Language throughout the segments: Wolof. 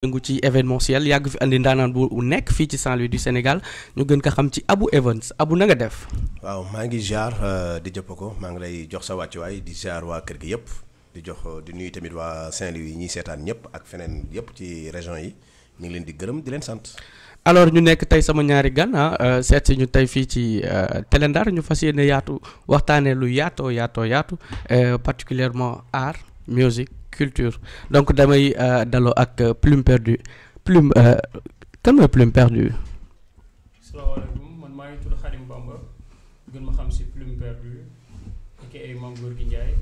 yëngu ci événementiel yàgg fi andi ndaanaan bu nekk fii ci Saint-Louis du Sénégal ñu gën ko xam ci Abou Evans Abou na nga def. waaw maa ngi ziar di jëpp ko maa ngi lay jox sa wàccuwaay di ziar waa kër gi yëpp di nuyu tamit waa Saint-Louis yi ñuy seetaan ñëpp ak feneen yëpp ci région yi ñu ngi leen di gërëm di leen sant. alors ñu nekk tey sama ñaari gan seet si ñu tey fii ci Télé Ndar ñu fas yéene waxtaanee lu yaatu particulièrement art musique culture donc damay daloo ak Plume Perdue kan mooy Plume Perdue. salaamaaleykum man maa ngi tudd Khadim Bamba gën ma xam si Plume Perdue aka Mame Gorgui Ndiaye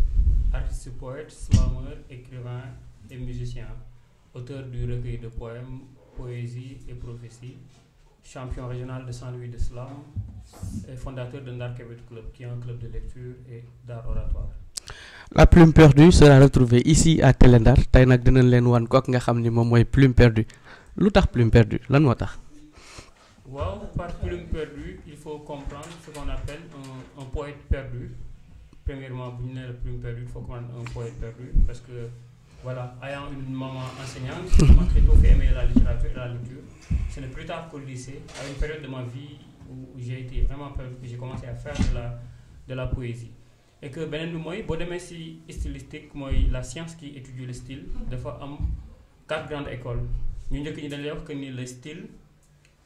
artiste poète slameur écrivain et musicien auteur du recueil de poèmes poésie et prophétie champion régional de Saint-Louis de slam et fondateur de Ndar Kébet Club qui est un club de lecture et d'art oratoire. La Plume Perdue sera retrouvée ici à Télé Ndar tey nag dinañ leen wan kook nga xam ni moom mooy Plume Perdue lu tax Plume Perdue lan moo tax. waaw par Plume Perdue il faut comprendre ce qu'on appelle un poète perdu. Premièrement bu ñu nee la Plume Perdue il faut comprendre un poète perdu parce que voilà ayant une maman enseignante qui m'a très tôt fait aimer la littérature et la lecture. Ce n'est plus tard qu'au lycée à une période de ma vie où j'ai été vraiment perdu que j'ai commencé à faire de la poésie. Et que beneen bi mooy boo demee ci stylistique mooy la science qui étudie le style dafa am 4 grandes écoles ñu njëkk ñi dañ lay wax que ni le style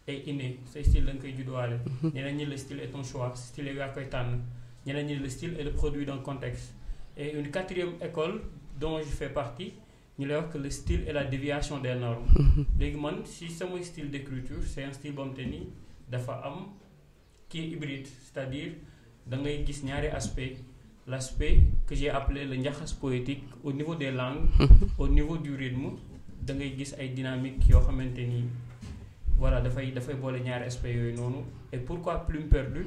est inné sa style da nga koy judduwaale. ñeneen ñi le style est un choix style yi yaa koy tànn ñeneen ñi le style est le produit d'un contexte. Et une 4e école dont je fais partie ñu lay wax que le style est la déviation des normes. léegi man si sama style d'écriture c'est un style boo xamante ni dafa am qui est hybride c'est-à-dire da ngay gis ñaari aspect l'aspect que j'ai appelé le njaxas poétique au niveau des langues au niveau du rythme da ngay gis ay dynamique yoo xamante ni voilà dafay boole ñaari aspect yooyu noonu. Et pourquoi Plume Perdue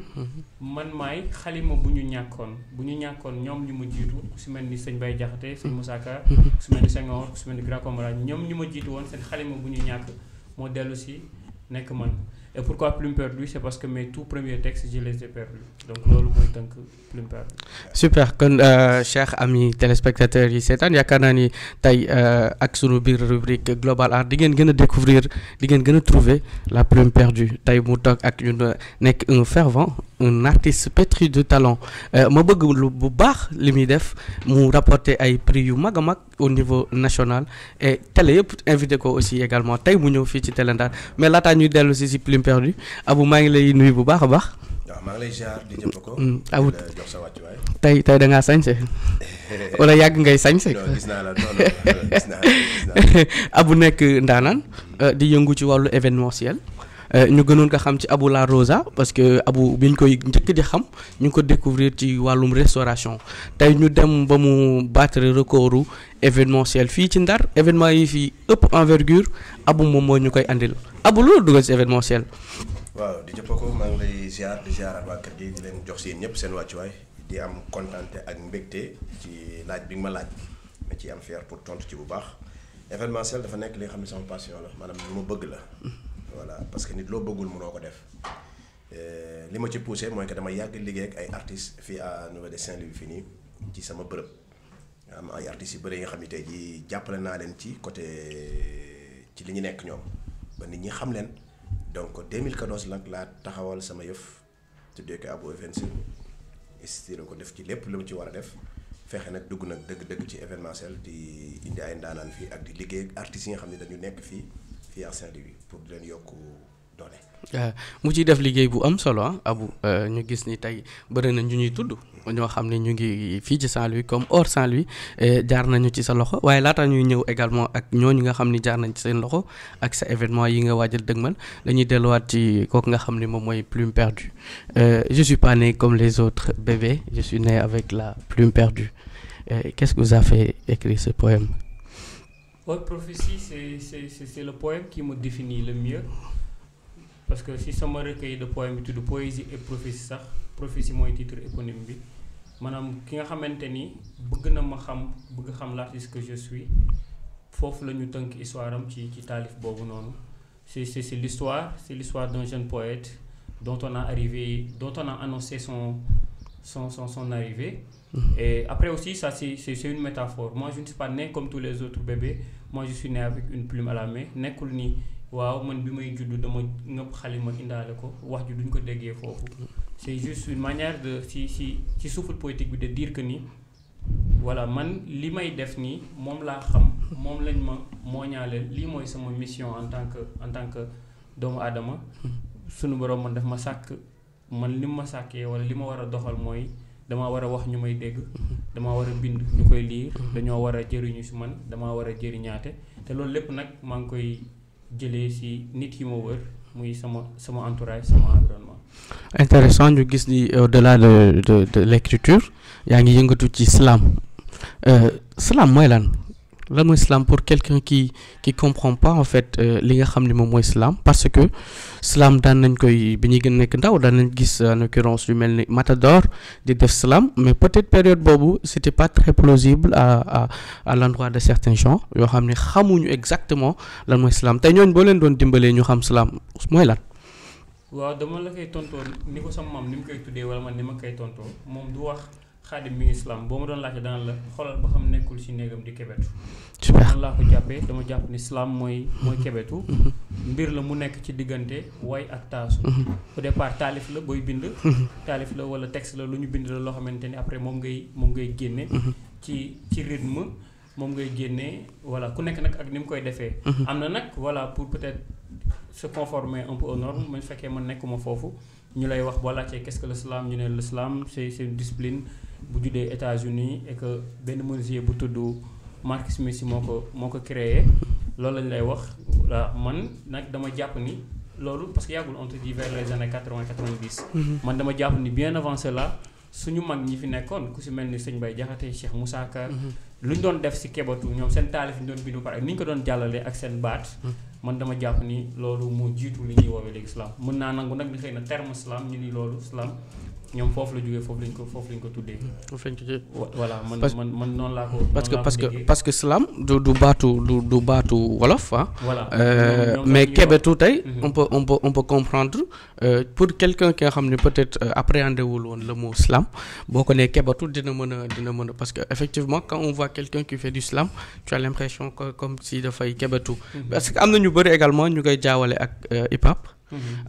man maay xalima bu ñu ñàkkoon ñoom ñu ma jiitu ku si mel ni sëñ Baye Diakhaté sëñ Moussa Ka ku si mel ni Senghor ku si mel ni Grand Camara ñoom ñu ma jiitu woon seen xalima bu ñu ñàkk moo dellu si nekk man. Et pourquoi Plume Perdue c'est parce que mes tout premiers textes je les ai perdus donc loolu mooy tënk Plume Perdue. super kon chers amis téléspectateurs yi seetaan yaakaar naa ni tey ak sunu biir rubrique Global Art di ngeen gën a découvrir di ngeen gën a trouver la Plume Perdue tey mu toog ak ñun nekk un fervent un artiste pétri de talent ma bëgg lu bu baax li muy def mu rapporter ay prix yu mag a mag au niveau national et télé yëpp invité ko aussi également tey mu ñëw fii ci Télé Ndar mais laataa ñuy dellu si Plume Perdue Abou maa ngi lay nuyu bu baax a baax. waaw maa ngi lay ziar di jëpp ko. Abou di la jox sa wàccuwaay. tey da ngaa sañse wala yàgg ngay sañse. non gis naa la gis naa Abou nekk ndaanaan di yëngu ci wàllu événementiel. ñu gënoon ko xam ci Abou La Rosa parce que Abou bi ñu koy njëkk di xam ñu ngi ko découvrir ci wàllum restauration tey ñu dem ba mu battre recordu événementiel fii ci Ndar événement yi fii ëpp envergure Abou moom moo ñu koy andil Abou loolu dugal ci événementiel. waaw di jëpp ko maa ngi lay ziar di ziaraat waa kër gi di leen jox seen ñëpp seen wàccuwaay di am kontante ak mbégte ci laaj bi nga ma laaj ma ciy am fier pour tontu ci bu baax événementiel dafa nekk li nga xam ne sama passion la maanaam lu ma bëgg la. voilà parce que nit loo bëggul mënoo ko def li ma ci poussé mooy que dama yàgg liggéey ak ay artistes fii à Nouveau de Saint-Louis fii nii ci sama bërëb am ay artistes yu bëri yi nga xam ne tey jii jàppale naa leen ci côté ci li ñu nekk ñoom ba nit ñi xam leen donc 2014 nag laa taxawal sama yëf tuddee ko Abou Evans estiré ko def ci lépp lu ma ci war a def fexe nag dugg nag dëgg-dëgg ci événementiel di indi ay ndaanaan fii ak di liggéey ak artistes yi nga xam ne dañu nekk fii à Saint-Louis pour di leen yokk doole. mu ciy def liggéey bu am solo Abou ñu gis ni tey bëri na ñu ñuy tudd ñoo xam ne ñu ngi fii ci Saint-Louis comme hors Saint-Louis jaar nañu ci sa loxo waaye laata ñuy ñëw également ak ñooñu nga xam ni jaar nañ ci seen loxo ak sa événement yi nga waajal dëgmal dañuy delluwaat ci kooku nga xam ni moom mooy Plume Perdue je suis pas né comme les autres bébés je suis né avec la Plume Perdue qu'est-ce que vous a fait écrire ce poème? Haute prophétie c'est le poème qui me définit le mieux parce que si sama recueil de poèmes bi tudd poésie et prophétie sax prophétie mooy titre éponyme bi maanaam ki nga xamante ni bëgg xam l'artiste que je suis foofu la ñu tënk histoire am ci taalif boobu noonu c'est l'histoire d'un jeune poète dont on a annoncé son arrivée. Et après aussi ça c'est une métaphore. Moi je ne suis pas né comme tous les autres bébés. moi je suis né avec une plume à la main nekkul ni waaw man bi may judd dama ngëpp xalima indaale ko wax ju duñ ko déggee foofu c'est juste une manière de ci souffle poétique bi de dire que ni voilà man li may def nii moom laa xam moom lañ ma mooñaaleel lii mooy sama mission en tant que doomu aadama sunu borom man daf ma sàkk man li ma sàkkee wala li ma war a doxal mooy damaa war a wax ñu may dégg damaa war a bind ñu koy liir dañoo war a jëriñu si man damaa war a jëriñaate te loolu lépp nag maa ngi koy jëlee si nit yi ma wër muy sama entourage sama environnement. Intéressant ñu gis ni au-delà de l'écriture yaa ngi yëngatu ci slam slam mooy lan mooy slam pour quelqu'un qui comprend pas en fait li nga xam ne moom mooy slam parce que slam daan nañ koy bi ñuy gën nekk ndaw daan nañ gis en l'occurrence yu mel ni Matador di def slam mais peut-être période boobu c'était pas très plausible à l'endroit de certains gens yoo xam ne xamuñu exactement lan mooy slam tey ñooñ boo leen doon dimbalee ñu xam slam mooy lan. waaw dama la koy tontoo ni ko sama maam ni mu koy tuddee wala man ni ma koy tontoo moom du wax Xaadim mi ngi slam boo ma doon laajte daan la xoolal ba xam nekkul si néegam di kebetu man laa ko jàppee dama jàpp ni slam mooy kebetu mbir la mu nekk ci diggante way ak taasu au départ taalif la booy bind taalif la wala texte la lu ñu bind la loo xamante ni après moom ngay génne ci rythme moom ngay génne voilà ku nekk nag ak ni mu koy defee am na nag voilà pour peut-être se conformer un peu aux normes mais fekkee man nekkuma foofu ñu lay wax boo laajtee qu'est-ce que le slam ñu ne le slam c'est une discipline bu juddee États-Unis et que benn menuisier bu tudd Mark Smith moo ko créé loolu lañ lay wax voilà man nag dama jàpp ni loolu parce que yàggul on te dit vers les années 80-90 man dama jàpp ni bien avant cela suñu mag ñi fi nekkoon ku si mel ni sëñ Baye Jaxate Cheikh Moussa Ka lu ñu doon def si kebatu ñoom seen taalif ñu doon bindu pare ak ni ñu ko doon jàllale ak seen baat man dama jàpp ni loolu moo jiitu li ñuy woowee léegi slam mën naa nangu nag ni xëy na terme slam ñu ni loolu slam ñoom foofu la jógee foofu lañ ko tuddee. voilà man noonu laa ko. parce que slam du baatu wolof ah. voilà mais kebetu tey. on peut comprendre pour quelqu'un qui nga xam ne peut-être appréhendé wul woon le mot slam boo ko nee kebetu dina mën a parce que effectivement quand on voit quelqu'un qui fait du slam tu as l'impression que comme si dafay kebetu. parce que am na ñu bëri également ñu koy jaawale ak hip-hop.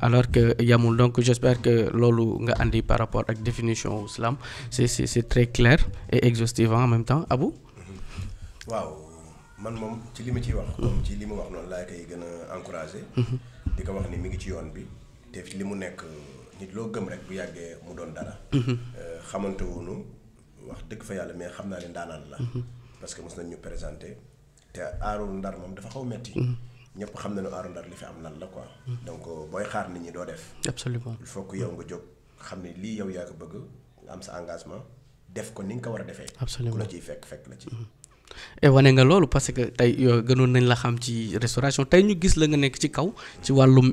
alors que yamul donc j'espère que loolu nga andi par rapport ak définition wu slam c'est très clair et exhaustif en même temps Abou. waaw man moom ci li ma ciy wax. comme ci li mu wax noonu laa koy gën a encourager. di ko wax ni mi ngi ci yoon bi te li mu nekk nit loo gëm rek bu yàggee mu doon dara. xamante wuñu wax dëgg fa yàlla mais xam naa ne ndaanaan la. parce que mos nañ ñu présenter te aaru ndar moom dafa xaw metti ñëpp xam nañu aaru ndar li fi am lan la quoi. donc booy xaar nit ñi doo def. absolument il faut que yow nga jóg xam ne lii yow yaa ko bëgg nga am sa engagement def ko ni nga ko war a defee. absolument ku la ciy fekk la ci. et wane nga loolu parce que tey gënoon nañ la xam ci restauration tey ñu gis la nga nekk ci kaw ci wàllum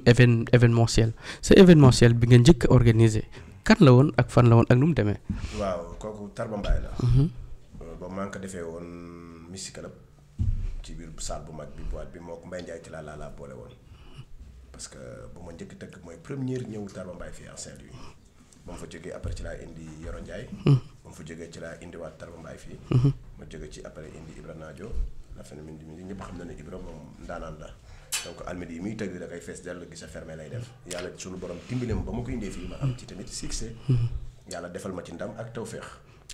événementiel c'est événementiel bi nga njëkk a organisé kan la woon ak fan la woon ak nu mu demee. waaw kooku Tarba Mbaye la. ba maa ngi ko defee woon Music Club ci biir salle bu mag bi boîte bi moo ko Mbaye Ndiaye ci laa boole woon parce que bu ma njëkk tëgg mooy première ñëw Tarba Mbaye fii en Saint-Louis ba ma fa jógee après ci laa indi Yoro Ndiaye. ba ma fa jógee ci laa indiwaat Tarba Mbaye fii. ma jóge ci après indi Ibra Nadio la phénomène du ñëpp xam na ne Ibra moom ndaanaan la donc almadi yi muy tëgg da koy fees dellu gis a fermé lay def yàlla suñu borom dimbali ma ba ma ko indee fii ma am ci tamit succès. yàlla defal ma ci ndam ak tawféex.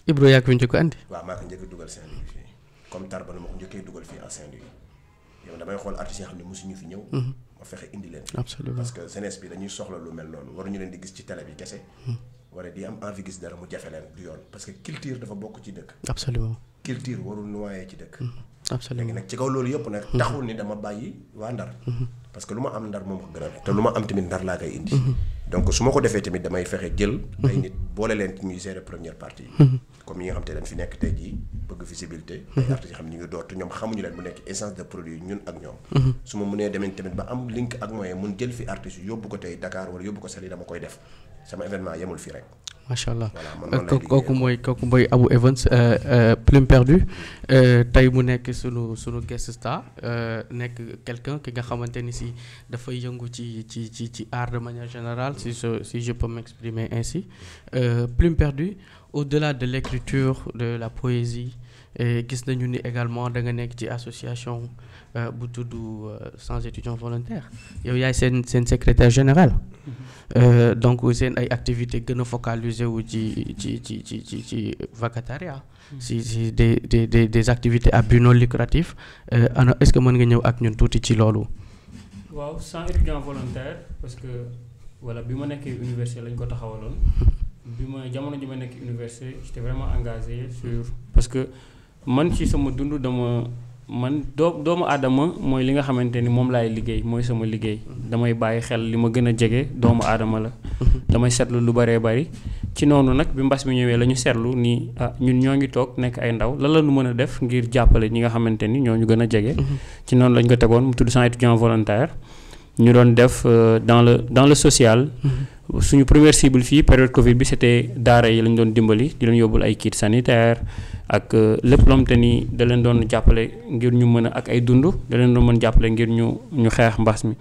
Ibra yaa ko njëkk andi. waaw maa ko njëkk a dugal Saint-Louis fii comme Tarba na ma ko njëkkee dugal fii en Saint-Louis yow damay xool artistes yi nga xam ne mosuñu fi ñëw. ma fexe indi leen. absolument parce que jeunesse bi dañuy soxla lu mel noonu waruñu leen di gis ci télé bi kese. wala di am envie gis dara mu jafe leen du yoon parce que culture dafa bokk ci dëkk. absolument culture warul noyé ci dëkk. absolument léegi nag ci kaw loolu yëpp nag. taxul ni dama bàyyi waa Ndar. parce que lu ma am Ndar moom ko gënal te lu ma am tamit Ndar laa koy indi. donc su ma ko defee tamit damay fexe jël. ay nit boole leen ci ñuy gérer première partie yi. comme yi nga xam te dañ fi nekk tey jii bëgg visibilité. ay artistes yi xam ne ñu ngi door te ñoom xamuñu leen bu nekk essence de produit ñun ak ñoom. su ma mënee demee tamit ba am link ak moyen mun jël fi artistes yóbbu ko tey Dakar wala yóbbu ko Saly dama koy def sama événement yemul fii rek. macha allah voilà kooku mooy Abou Evans Plume Perdue tey mu nekk sunu guest star nekk quelqu'un ki nga xamante ni si dafay yëngu ci art de manière générale si je peux m'exprimer ainsi Plume Perdue au-delà de l'écriture de la poésie et gis nañu ni également da nga nekk ci association bu tudd sans étudiants volontaires yow yaay seen secrétaire général. Donc seen ay activités gën a focaliser wu ci vacataria. si des activités à but non lucratif ana est-ce que mën nga ñëw ak ñun tuuti ci loolu. waaw sans étudiants volontaires parce que voilà bi ma nekkee université lañ ko taxawaloon. bi ma jamono ji ma nekk université j'étais vraiment engagé sur parce que man ci sama dund man doomu aadama mooy li nga xamante ni moom laay liggéey mooy sama liggéey damay bàyyi xel li ma gën a jege doomu aadama la damay seetlu lu bëree bëri ci noonu nag bi mbas mi ñëwee la ñu seetlu ni ñun ñoo ngi toog nekk ay ndaw lan la ñu mën a def ngir jàppale ñi nga xamante ni ñoo ñu gën a jege ci noonu lañ ko tegoon mu tudd sans étudiant volontaire ñu doon def dans le social suñu première cible fii période Covid bi c'était daara yi lañ doon dimbali di leen yóbbul ay kits sanitaires ak lépp loo xamante ni da leen doon jàppale ngir ñu mën a ak ay dund da leen doon mën jàppale ngir ñu xeex mbas mi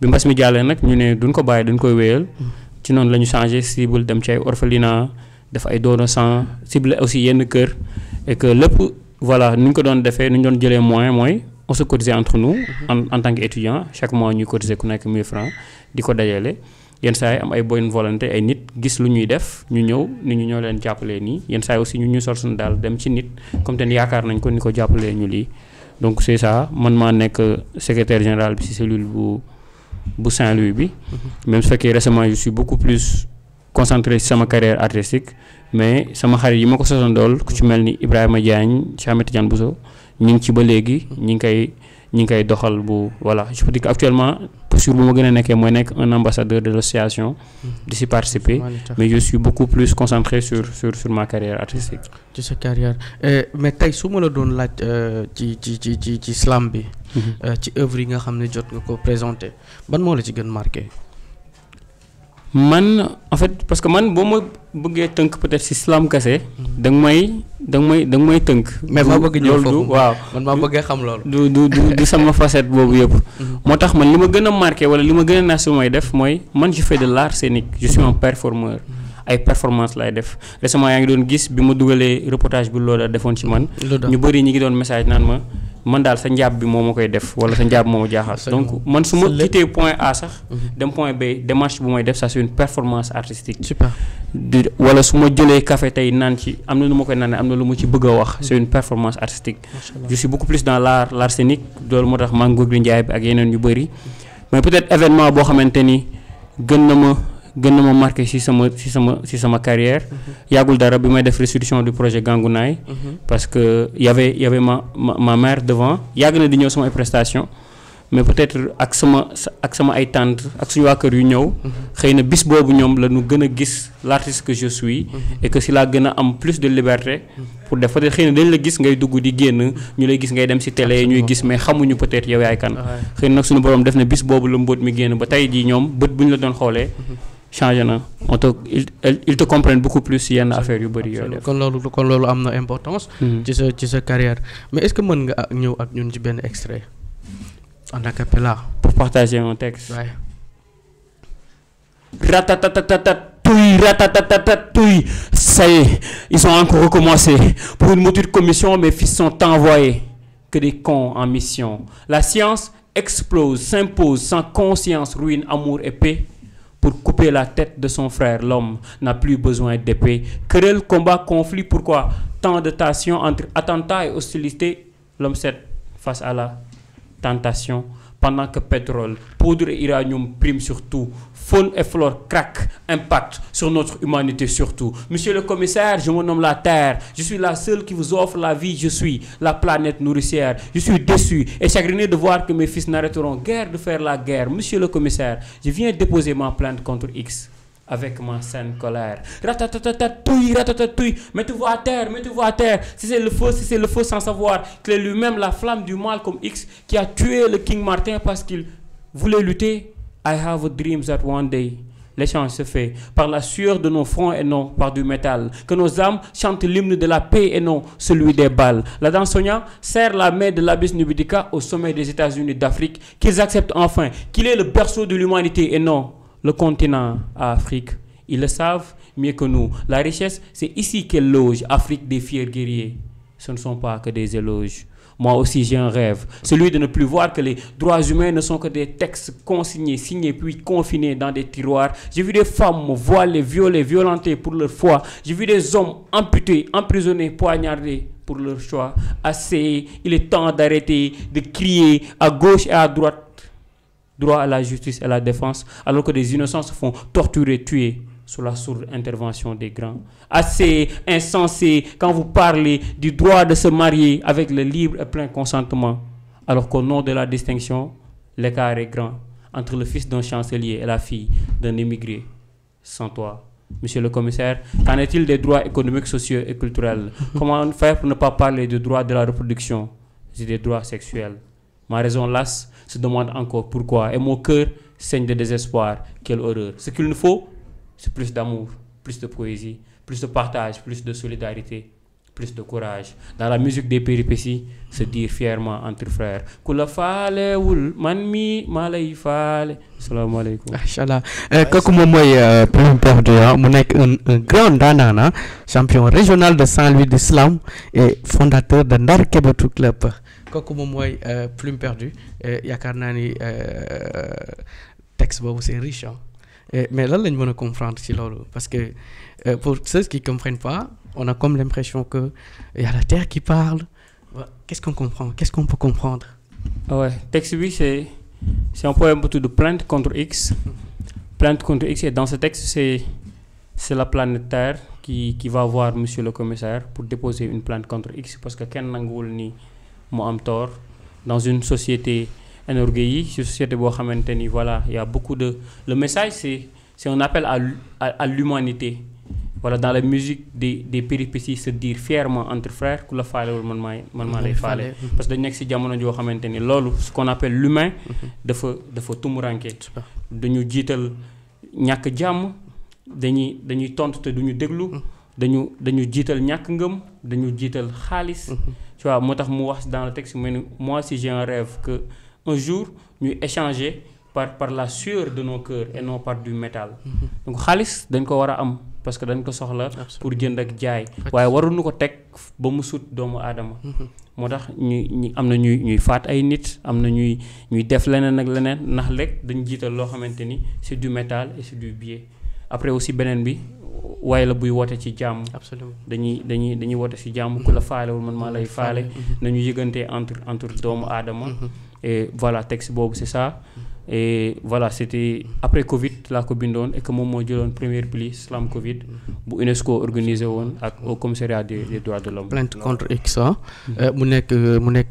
bi mbas mi jàllee nag ñu ne duñ ko bàyyi duñ koy wéyal ci noonu la ñu changé cible dem ci ay orphelinat def ay don de sang cible aussi yenn kër et que lépp voilà nu ñu ko doon defee nu ñu doon jëlee moyen mooy on se cotisait entre nous en tant qu'étudiant chaque mois ñuy cotiser ku nekk 1000 francs di ko dajale yenn saa yi am ay bonne volonté ay nit gis lu ñuy def ñu ñëw nit ñu ñoo leen jàppalee nii yenn saa yi aussi ñu sol suñu daal dem ci nit comme te yaakaar nañ ko ni ko jàppalee ñu lii donc c'est ça man maa nekk secrétaire général bi ci cellule bu Saint-Louis bi même su fekkee récemment je suis beaucoup plus concentré ci sama carrière artistique mais sama xarit yi ma ko sosandool ku ci mel ni Ibrahima Diagne Cheikh Ahmed Tidiane Bousso ñu ngi ci ba léegi ñi ngi koy doxal bu voilà je peux dire que actuellement posture bu ma gën a nekkee mooy nekk un ambassadeur de l'association di si participer mais je suis beaucoup plus concentré sur ma carrière artistique. ci sa carrière mais tey su ma la doon laaj ci slam bi. ci œuvre yi nga xam ne jot nga ko présenté ban moo la ci gën marqué. man en fait parce que man boo ma bëggee tënk peut-être si slam kese. da nga may tënk. mais ma bëgg ñëw foofu waaw man ma bëggee xam loolu. du sama facette boobu yëpp. moo tax man li ma gën a marqué wala li ma gën a naas su may def mooy man je fais de l'art scénique je suis un performeur. ay performance lay def récemment yaa ngi doon gis bi ma dugalee reportage bi loolu defoon ci man. ñu bëri ñi ngi doon message naan man daal sa njaab bi moo ma koy def wala sa njaab moo ma jaaxal. donc man su ma quitté point A sax. dem point B démarche bu may def ça c'est une performance artistique. super wala su ma jëlee café tey naan ci am na nu ma koy naan am na lu ma ci bëgg a wax. c'est une performance artistique. je suis beaucoup plus dans l'art scénique loolu moo tax maa ngi Gorgui Ndiaye bi ak yeneen yu bëri mais peut-être événement boo xamante ni gën na ma marqué ci sama carrière yàggul dara bi may def restitution du projet Gangounaay parce que y avait ma mère devant yàgg na di ñëw sama ay prestations mais peut-être ak sama ay tante ak suñu waa kër yu ñëw xëy na bis boobu ñoom la ñu gën a gis l'artiste que je suis et que si laa gën a am plus de liberté pour def peut-être xëy na dañ la gis ngay dugg di génn ñu lay gis ngay dem ci télé ñuy gis mais xamuñu peut-être yow yaay kan xëy na nag suñu borom def na bis boobu la mbóot mi génn ba tey jii ñoom bët bu ñu la doon xoolee changé na ils te comprennent beaucoup plus yenn affaire yu bëri yooyu def. kon loolu am na importance. ci sa carrière mais est-ce que mën nga ñëw ak ñun ci benn extrait en acapella pour partager un texte. Ouais. Ratatatatatouille, ça y est, ils ont encore recommencé. Pour une maudite commission, mes fils sont envoyés. Que des cons en mission. La science explose, s'impose, sans conscience, ruine, amour et paix. Pour couper la tête de son frère, l'homme n'a plus besoin d'épée. Querelle, combat, conflit, pourquoi tant de tensions entre attentats et hostilité? L'homme cède face à la tentation. Pendant que pétrole, poudre et uranium priment sur tout, faune et flore craquent, impact sur notre humanité surtout. Monsieur le commissaire, je me nomme la Terre. Je suis la seule qui vous offre la vie. Je suis la planète nourricière. Je suis déçu et chagriné de voir que mes fils n'arrêteront guère de faire la guerre. Monsieur le commissaire, je viens déposer ma plainte contre X. Avec ma saine colère. Ratatatatouille, ratatatouille, mettez-vous à terre, si c'est le feu sans savoir qu'il est lui-même la flamme du mal comme X qui a tué le King Martin parce qu'il voulait lutter. I have a dream that one day, l'échange se fait par la sueur de nos fronts et non par du métal. Que nos âmes chantent l'hymne de la paix et non celui des balles. La Dansonia serre la main de l'Abyss Nubidica au sommet des États-Unis d'Afrique, qu'ils acceptent enfin qu'il est le berceau de l'humanité et non le continent à Afrique. Ils le savent mieux que nous. La richesse, c'est ici qu'elle loge, Afrique des fiers guerriers. ce ne sont pas que des éloges. Moi aussi, j'ai un rêve, celui de ne plus voir que les droits humains ne sont que des textes consignés, signés, puis confinés dans des tiroirs. J'ai vu des femmes voilées, violées, violentées pour leur foi. J'ai vu des hommes amputés, emprisonnés, poignardés pour leur choix. Assez, il est temps d'arrêter de crier à gauche et à droite. Droit à la justice et à la défense, alors que des innocents se font torturer, tuer sous la sourde intervention des grands. Assez insensé quand vous parlez du droit de se marier avec le libre et plein consentement, alors qu'au nom de la distinction, l'écart est grand entre le fils d'un chancelier et la fille d'un immigré. Sans toi, monsieur le commissaire, qu'en est-il des droits économiques, sociaux et culturels? Comment faire pour ne pas parler du droit de la reproduction et des droits sexuels? Ma raison lasse se demande encore pourquoi, et mon cœur saigne de désespoir. Quelle horreur! Ce qu'il nous faut, c'est plus d'amour, plus de poésie, plus de partage, plus de solidarité, plus de courage. Dans la musique des péripéties, se dire fièrement entre frères. Kula faale wul man mi malay faale. Assalamu alaikum. Machallah. Kooku moom mooy Plume Perdue mu nekk un grand daanaan, champion régional de Saint-Louis de Slam et fondateur de Ndar Kebetu Club. Kooku moom mooy Plume Perdue. Yaakaar naa ni texte boobu c'est riche. Mais là, on peut comprendre ci loolu parce que pour ceux qui ne comprennent pas, on a comme l'impression qu'il y a la terre qui parle. Qu'est-ce qu'on comprend? Qu'est-ce qu'on peut comprendre? Ouais, texte oui, c'est un poème de plainte contre X. Plainte contre X, et dans ce texte, c'est la planète Terre qui va voir monsieur le commissaire pour déposer une plainte contre X parce que kenn nanguwul ni mu am tort dans une société énorgueillie, une société boo xamante ni voilà, il y a beaucoup de... Le message, c'est un appel à l'humanité. Voilà, dans la musique des péripéties, se dire fièrement entre frères ku la faalewul man maa lay faale. Parce que dañu nekk ci jamono joo xamante ni loolu ce qu'on appelle l'humain dafa tumuranke. Dañu jiital ñàkk jàmm, dañuy tontu te duñu déglu, dañu jiital ñàkk ngëm, dañu jiital xaalis. Tu vois, moo tax mu wax dans le texte mais moi si j'ai un rêve que un jour ñu échanger par la sueur de nos cœurs et non par du métal. Donc xaalis dañ ko war a am parce que dañ ko soxla pour jënd ak jaay, waaye waruñu ko teg ba mu sut doomu aadama. moo tax ñu am na ñuy faat ay nit, am na ñuy def leneen ak leneen ndax rek dañ jiital loo xamante ni c'est du métal et c'est du biais. Après aussi beneen bi waaye la buy woote ci jàmm. Absolument. dañuy woote ci jàmm ku la faalewul man maa lay faale. nañu yëgante entre doomu aadama. Et voilà, texte boobu c'est ça. Et voilà, c'était après Covid laa ko bindoon et que moom moo jëloon première pli Slam Covid bu UNESCO organisé woon ak au commissariat des droits de l'homme. Plainte contre X mu nekk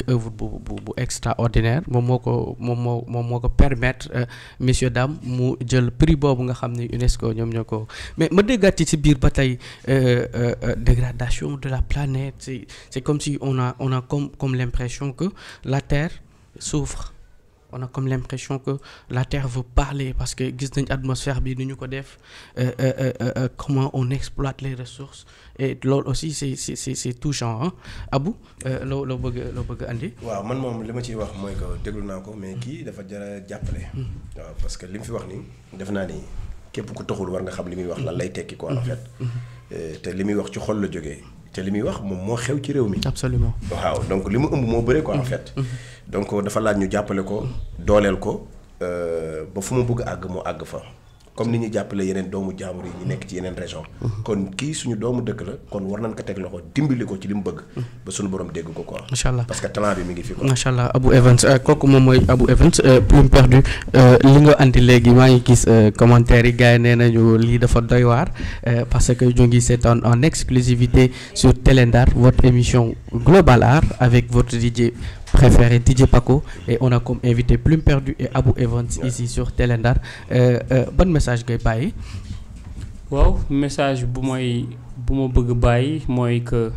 œuvre bu extraordinaire moom moo ko permettre messieurs dames mu jël prix boobu nga xam ne UNESCO ñoom ñoo ko mais ma déggaat ci biir ba tey dégradation de la planète, c'est comme si on a comme l'impression que la Terre souffre. On a comme l'impression que la Terre veut parler parce que gis nañ atmosphère bi nu ñu ko def, comment on exploite les ressources et loolu aussi c'est touchant hein. Abou loo bëgg andi. waaw man moom li ma ciy wax mooy que déglu naa ko mais kii dafa jar a jàppale. waaw parce que li mu fi wax nii def naa ni képp ku taxul war nga xam li muy wax lan lay tekki quoi en fait. te li muy wax ci xol la jógee. te li muy wax moom moo xew ci réew mi. Absolument. waaw donc li mu ëmb moo bëre quoi en fait. donc dafa laaj ñu jàppale ko dooleel ko ba fu mu bëgg àgg mu àgg fa comme ni ñu jàppale yeneen doomu jaamur yi ñu nekk ci yeneen région kon kii suñu doomu dëkk la kon war nañ ko teg loxo dimbali ko ci li mu bëgg ba suñu borom dégg ko quoi. Macha allah parce que talent bi mi ngi fi quoi. Macha allah Abou Evans kooku moom mooy Abou Evans Plume Perdue li nga andi léegi maa ngi gis commentaire yi gars yi nee nañu lii dafa doy waar parce que ñu ngi seetaan en exclusivité sur Télé Ndar votre émission Global Art avec votre DJ préféré DJ Paco et on a comme invité Plume Perdue et Abou Evans ici sur Télé Ndar ban message ngay bàyyi. waaw message bu ma bëgg bàyyi mooy que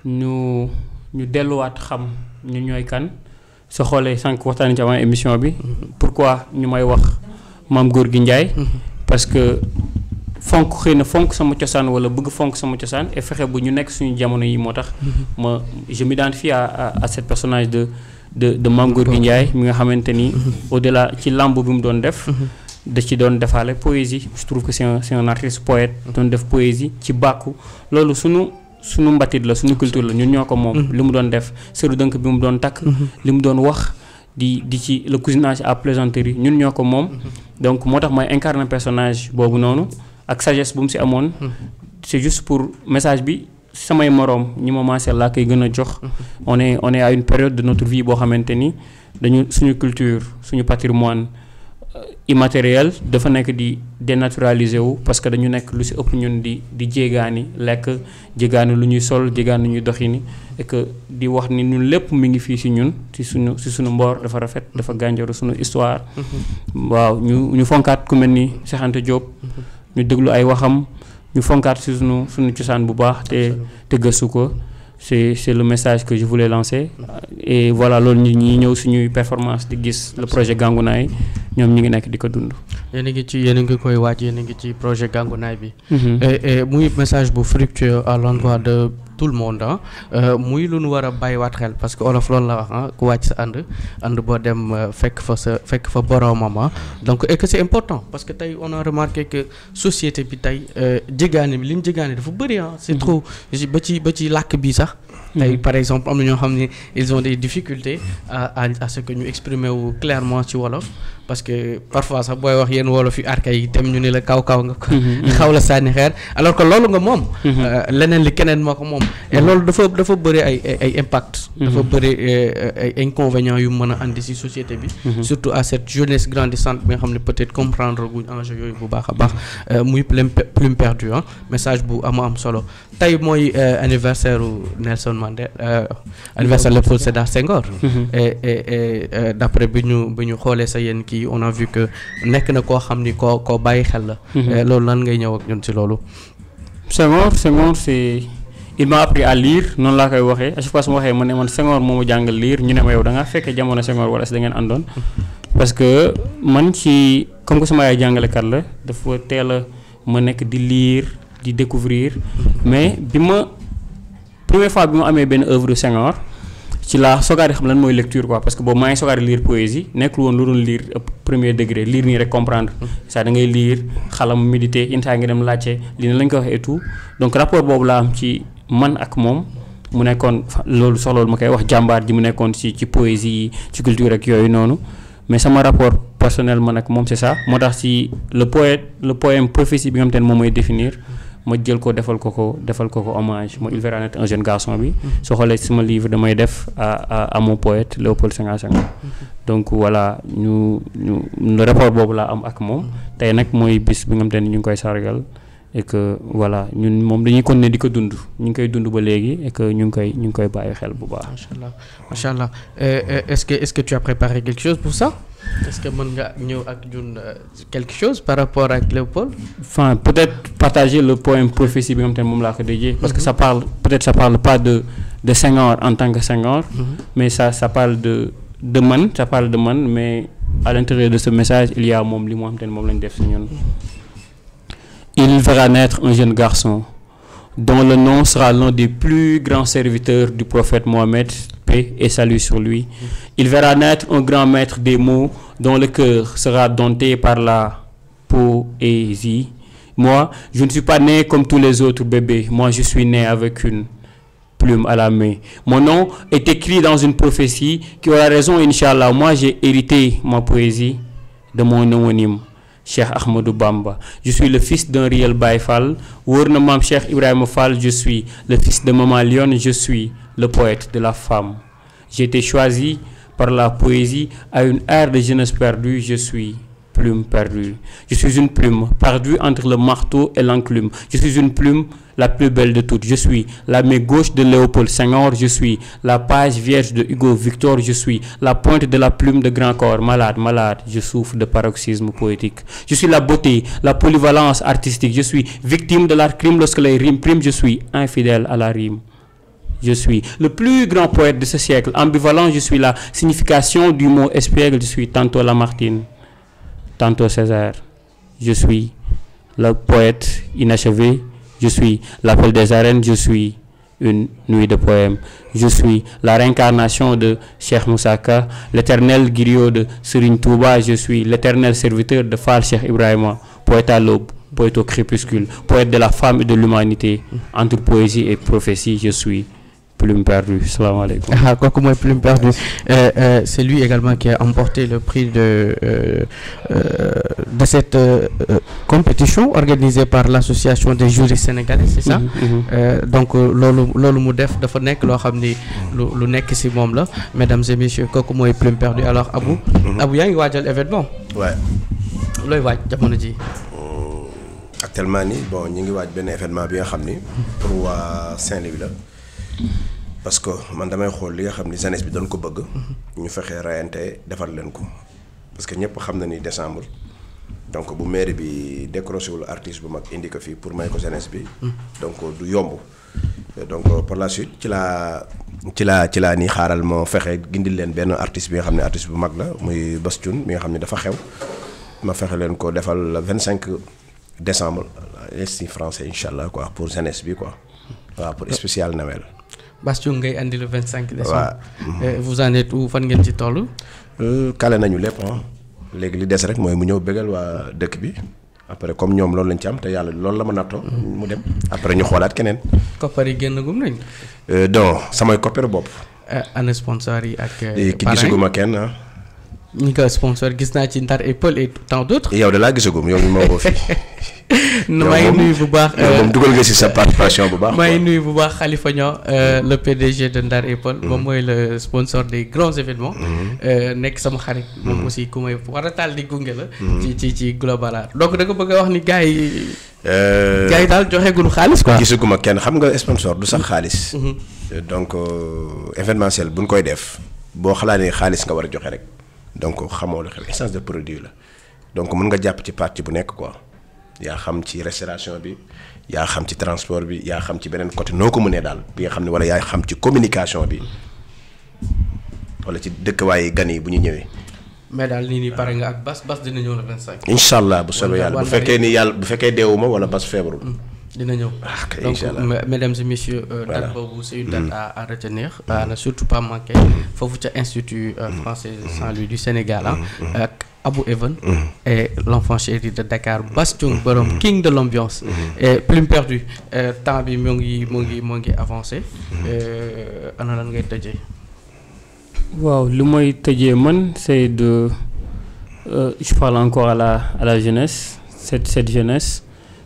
ñu delluwaat xam ñu ñooy kan soo xoolee sànq waxtaan ci avant émission bi pourquoi ñu may wax Mame Gorgui Ndiaye parce que xëy na fonk sama cosaan wala bëgg fonk sama cosaan et fexe bu ñu nekk suñu jamono yi moo tax je m'identifie à cet personnage de Mame Gorgui Ndiaye mi nga xamante ni au-delà ci lamb bi mu doon def da ci doon defaale poésie. Je trouve que c'est un artiste poète doon def poésie ci bàkku loolu suñu suñu mbatit la suñu culture la ñun ñoo ko moom. li mu doon def sëru dënk bi mu doon takk. li mu doon wax di ci le cousinage à plaisanterie ñun ñoo ko moom. donc moo tax mooy incarner personnage boobu noonu ak sagesse bu mu si amoon. c'est juste pour message bi samay moroom ñi ma maasee laa koy gën a jox. on est à une période de notre vie boo xamante ni dañu suñu culture suñu patrimoine immatériel dafa nekk di dénaturaliser wu parce que dañu nekk lu si ëpp ñun di jéegaani lekk jéegaani lu ñuy sol jéegaani lu ñuy doxini et que di wax ni ñun lépp mi ngi fii si ñun si suñu mboor dafa rafet dafa gànjaru suñu histoire. waaw ñu fonkaat ku mel ni Cheikh Anta Diop. ñu déglu ay waxam ñu fonkaat si suñu cosaan bu baax te gëstu ko. c'est le message que je voulais lancer et voilà loolu ñi ñëw suñuy performance di gis le projet Gangunaay ñoom ñu ngi nekk di ko dund. yéen a ngi koy waaj yéen a ngi ci projet Gangunaay bi. et muy message bu fructueux à l'endroit de tout le monde muy lu nu war a bàyyiwaat xel parce que olof loolu la wax ku wàcc sa ànd boo dem fekk fa boroomam donc et que c'est important parce que tey on a remarqué que société bi tey jéggaane bi li ñu jéggaane dafa bëri c'est trop ba ci làkk bi sax. tey par exemple am na ñoo xam ne ils ont des difficultés à ce que ñu exprimer wu clairement ci wolof parce que parfois sax booy wax yenn wolof yu archaïque yi tam ñu ne la kaw nga ko xaw la sànni xeer alors que loolu nga moom leneen li keneen moo ko moom et loolu dafa bëri ay impact dafa bëri ay inconvénients yu mën a andi ci société bi surtout à cette jeunesse grandissante bi nga xam ne peut-être comprendre guñ enjeu yooyu bu baax a baax muy plume perdue message bu am solo tey mooy anniversaire Nelson Mandela anniversaire Léopold Sédar Senghor et d'après bi ñu xoolee sa yéen kii on a vu que nekk na koo xam ni koo bàyyi xel la loolu lan ngay ñëw ak ñun ci loolu. Senghor c'est il m'a appris à lire noonu laa koy waxee à chaque fois su ma waxee ma ne man Senghor moo ma jàngal lire ñu ne ma yow da ngaa fekkee jamono Senghor wala si da ngeen àndoon parce que man ci comme que sama yaay jàngalekat la dafa teel a ma nekk di lire di découvrir mais première fois bi ma amee benn œuvre de Senghor ci laa soogaa di xam lan mooy lecture quoi parce que boobu maa ngi soogaa di lire poésie nekkul woon lu doon lire premier degré lire nii rek comprendre ça da ngay lire xalam méditer intaa ngi dem laajte lii ne lañ ko waxee et tout donc rapport boobu laa am ci man ak moom mu nekkoon loolu sax loolu ma koy wax jàmbaar ji mu nekkoon ci poésie yi ci culture ak yooyu noonu mais sama rapport personnel man ak moom c'est ça moo tax ci le poème prophétie bi nga xam te ne moom mooy définir ma jël ko defal ko hommage moi il verra naître un jeune garçon bi soo xoolee sama livre damay def à mon poète Léopold Sédar Senghor donc voilà ñu rapport boobu laa am ak moom tey nag mooy bis bi nga xam te ne ñu ngi koy sargal et que voilà ñun moom dañuy continuer di ko dund ñu ngi koy dund ba léegi et que ñu ngi koy bàyyi xel bu baax. macha allah est-ce que tu as préparé quelque chose pour ça? Est-ce que mën nga ñëw ak ñun quelque chose par rapport ak Léopold? Enfin peut-être partager le poème prophétie bi nga xam te ne moom laa ko dédié parce que ça parle pas de Senghor en tant que Senghor mais ça parle de man mais à l'intérieur de ce message il y a moom li moo xam te ne moom lañ def si ñun. Il verra naître un jeune garçon dont le nom sera l'un des plus grands serviteurs du prophète Mohammed, paix et salut sur lui. Il verra naître un grand maître des mots dont le cœur sera dompté par la poésie. Moi, je ne suis pas né comme tous les autres bébés. Moi, je suis né avec une plume à la main. Mon nom est écrit dans une prophétie qui aura raison, Inch'Allah. Moi, j'ai hérité ma poésie de mon homonyme, Cheikh Ahmadou Bamba. Je suis le fils d'un réel Baye Fall. Wóor na maam Cheikh Ibrahima Fall. Je suis le fils de Maman Lyon. Je suis le poète de la femme. J'ai été choisi par la poésie à une ère de jeunesse perdue. Je suis plume perdue. Je suis une plume perdue entre le marteau et l'enclume. Je suis une plume la plus belle de toutes. Je suis la main gauche de Léopold Senghor. Je suis la page vierge de Hugo Victor. Je suis la pointe de la plume de Grand Corps. Malade, je souffre de paroxysme poétique. Je suis la beauté, la polyvalence artistique. Je suis victime de l'art crime lorsque les rimes priment. Je suis infidèle à la rime. Je suis le plus grand poète de ce siècle. Ambivalent, je suis la signification du mot espiègle. Je suis tantôt Lamartine, tantôt Césaire. Je suis le poète inachevé. Je suis l'appel des arènes. Je suis une nuit de poèmes. Je suis la réincarnation de Cheikh Moussa Ka, l'éternel griot de Serigne Touba. Je suis l'éternel serviteur de Fall Cheikh Ibrahima, poète à l'aube, poète au crépuscule, poète de la femme et de l'humanité. Entre poésie et prophétie, je suis Plume Perdue. Salam alaikum. Ah, quoi que moi, Plume Perdue. C'est lui également qui a emporté le prix de cette compétition organisée par l'association des juristes sénégalais, c'est ça? Donc, loolu mu def dafa nekk loo xam ni lu nekk ci moom la. Mesdames et messieurs, kooku mooy Plume Perdue. Alors Abou yaa ngi waajal événement. Ouais. looy waaj jamono ji. Actuellement nii bon ñu ngi waaj benn événement bi nga xam ni pour waa Saint-Louis la. Parce que man damay xool li nga xam ni jeunesse bi doon ko bëgg. ñu fexee rayante defal leen ko. Parce que ñëpp xam na ni décembre. Donc bu mairie bi décroché wul artiste bu mag indi ko fii pour may ko jeunesse bi. Donc du yomb. Donc par la suite ci laa ni xaaral moo fexe gindil leen benn artiste bi nga xam ne artiste bu mag la muy Bass Thioung mi nga xam ne dafa xew. Ma fexe leen ko defal le 25 décembre si français incha allah quoi pour jeunesse bi quoi. waaw pour spécial Noël. Bass Thioung ngay andi le 25 décembre. waaw vous en êtes où fan ngeen ci toll. kale nañu lépp léegi li des rek mooy mu ñëw bégal waa dëkk bi après comme ñoom loolu lañ ci am te yàlla loolu la ma nattoo. mu dem après ñu xoolaat keneen. koppar yi génn gum nañ. donc samay kopparu bopp. ana sponsor yi ak. ki gisaguma kenn ñi ko sponsor gis naa ci Ndar Apple et tant d'autres. yow de laa gisagum yow ñu moo ko fi. maa ngi nuyu bu baax. moom dugal nga ci sa participation bu baax. maa ngi nuyu bu baax Khalifa Niang le PDG de Ndar Apple. moom mooy le sponsor des grands événements. nekk sama xarit. moom aussi ku may war a taal di gunge la. ci Global Art donc da nga bëgg a wax ni gars yi. gars yi daal joxeegul xaalis quoi. gisaguma kenn xam nga sponsor du sax xaalis. donc événementiel bu ñu koy def boo xalaatee xaalis nga war a joxe rek. Donc xamoo la xel essence de produit la donc mën nga jàpp ci partie bu nekk quoi yaa xam ci restauration bi yaa xam ci transport bi yaa xam ci beneen côté noo ko mënee daal bi nga xam ne wala yaa xam ci communication bi wala ci dëkkwaay gan yi bu ñu ñëwee. mais daal nii pare nga ak Bass dina ñëw le 25. incha allah bu soobee yàlla bu fekkee deewuma wala Bass feebarul. dina ñëw donc mesdames et messieurs date boobu c'est une date à retenir à ne surtout pas manquer foofu ca institut français Saint-Louis du Sénégal ak Abou Even et l'enfant chéri de Dakar Bass Thioung borom king de l'ambiance et Plume Perdue temps bi moo ngi avancé ana lan ngay tëjee. waaw lu may tëjee man c'est de je parle encore à la jeunesse cette jeunesse.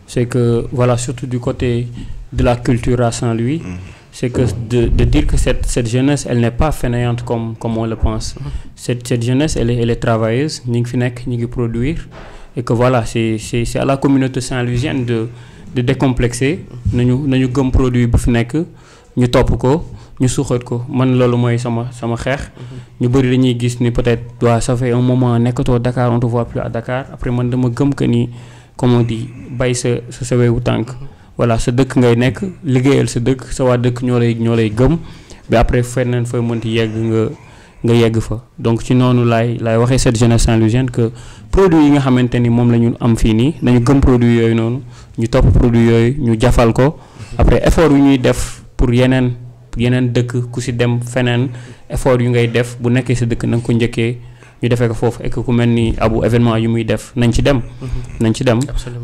C'est que voilà, surtout du côté de la culture à Saint-Louis, c'est que de dire que cette jeunesse elle n'est pas fainéante comme on le pense. Cette jeunesse elle est travailleuse, ñi ngi fi nekk ñi ngi produire et que voilà c'est à la communauté saint-louisienne de décomplexer nañu gëm produit bu fi nekk ñu topp ko ñu suuxat ko man loolu mooy sama xeex. ñu bëri dañuy gis ni peut-être waaw ça fait un moment nekkatoo Dakar on te voit plus à Dakar après man dama gëm que ni. Comme on dit bay sa wewu tànk voilà sa dëkk ngay nekk liggéeyal sa dëkk sa waa dëkk ñoo lay gëm ba après feneen fooy mënti yegg nga yegg fa donc ci noonu laay waxee cette jeunesse saint-louisienne que produit yi nga xamante ni moom la ñu am fii nii nañu gëm produit yooyu noonu ñu topp produit yooyu ñu jafal ko après effort yu ñuy def pour yeneen dëkk ku si dem feneen effort yu ngay def bu nekkee sa dëkk na nga ko njëkkee ñu defee ko foofu et que ku mel ni Abou événement yu muy def nañ ci dem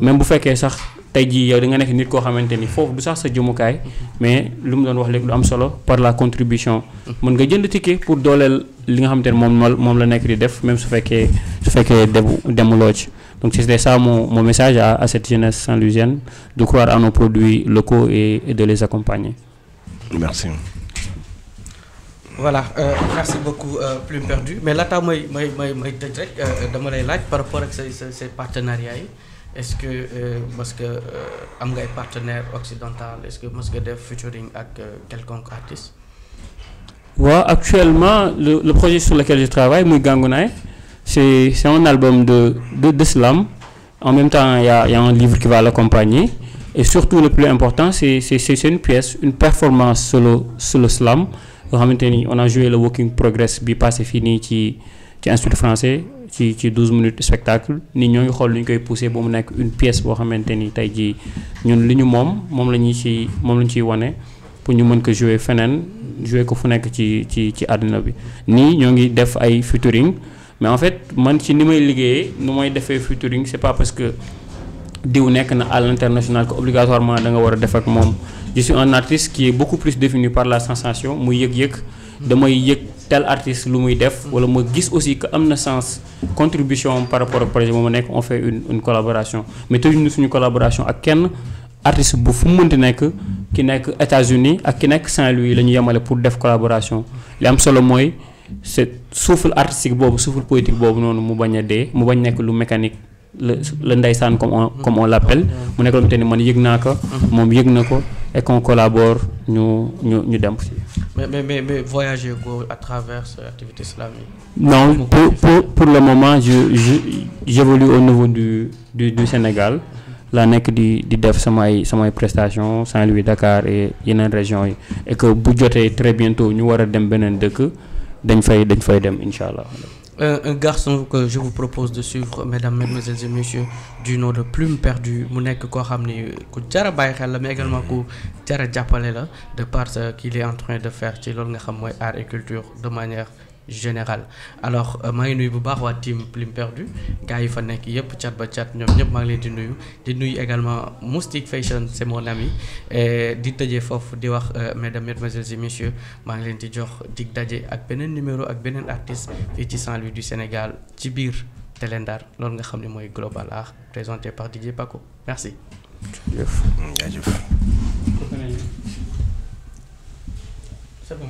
même bu fekkee sax tey jii yow da nga nekk nit koo xamante ni foofu du sax sa jëmukaay mais lu mu doon wax léegi lu am solo par la contribution mën nga jënd ticket pour dooleel li nga xamante ne moom la nekk di def même su fekkee demuloo ci donc c'était ça mon message à cette jeunesse saint-louisienne de croire à nos produits locaux et de les accompagner. Merci. Voilà merci beaucoup Plume Perdue mais laata may tëj rek dama lay laaj par rapport ak say partenariats yi est-ce que parce que am nga ay partenaires occidentaux est-ce que mës nga def featuring ak quelconque artiste. waaw actuellement le projet sur lequel je travaille muy Gangunaay c'est un album de slam en même temps il y a un livre qui va l'accompagner et surtout le plus important c'est une pièce une performance solo slam. nga xamante ni on a joué le Working Progress bi passé fii nii ci institut français ci 12 minutes spectacle ni ñoo ngi xool lu ñu koy pousser ba mu nekk une pièce boo xamante ni tey jii ñun li ñu moom la ñu ciy wane pour ñu mën ko jouer feneen jouer ko fu nekk ci àdduna bi nii ñoo ngi def ay featuring mais en fait man ci ni may liggéeyee nu may defee featuring c'est pas parce que diw nekk na à l'international que obligatoirement da nga war a def ak moom. Je suis un artiste qui est beaucoup plus défini par la sensation muy yëg-yëg damay yëg tel artiste lu muy def wala ma gis aussi que am na sens contribution par rapport au projet bu ma nekk on fait une collaboration mais tëjuñu suñu collaboration ak kenn artiste bu fu mu mënti nekk ki nekk États-Unis ak ki nekk Saint-Louis la ñu yemale pour def collaboration li am solo mooy c'est souffle artistique boobu souffle poétique boobu noonu mu bañ a dee mu bañ nekk lu mécanique le ndeysaan comme on l'appelle mu nekk loo xamante ni man yëg naa ko moom yëg na ko et qu'on collabore ñu dem si. mais voyager ko à travers activité islamique. Non, pour le moment j'évolue au niveau du Sénégal laa nekk di def samay prestations Saint-Louis Dakar et yeneen régions yi et que bu jotee très bientôt ñu war a dem beneen dëkk dañ fay dem incha allah. Un garçon que je vous propose de suivre, mesdames, mesdemoiselles et messieurs, du nom de Plume Perdue mu nekk koo xam ni ku jar a bàyyi xel la mais également ku jar a jàppale la de par ce qu'il est en train de faire ci loolu nga xam mooy art et culture de manière générale. Alors maa ngi nuyu bu baax waa team Plume Perdue gars yi fa nekk yëpp cat ba cat ñoom ñëpp maa ngi leen di nuyu également Moustique Fashion c'est mon ami di tëjee foofu di wax mesdames, mesdemoiselles et messieurs maa ngi leen di jox dig daje ak beneen numéro ak beneen artiste fii ci Saint-Louis du Sénégal ci biir Télé Ndar loolu nga xam ne mooy Global Art présenté par DJ Paco merci. jaajëf. C'est bon.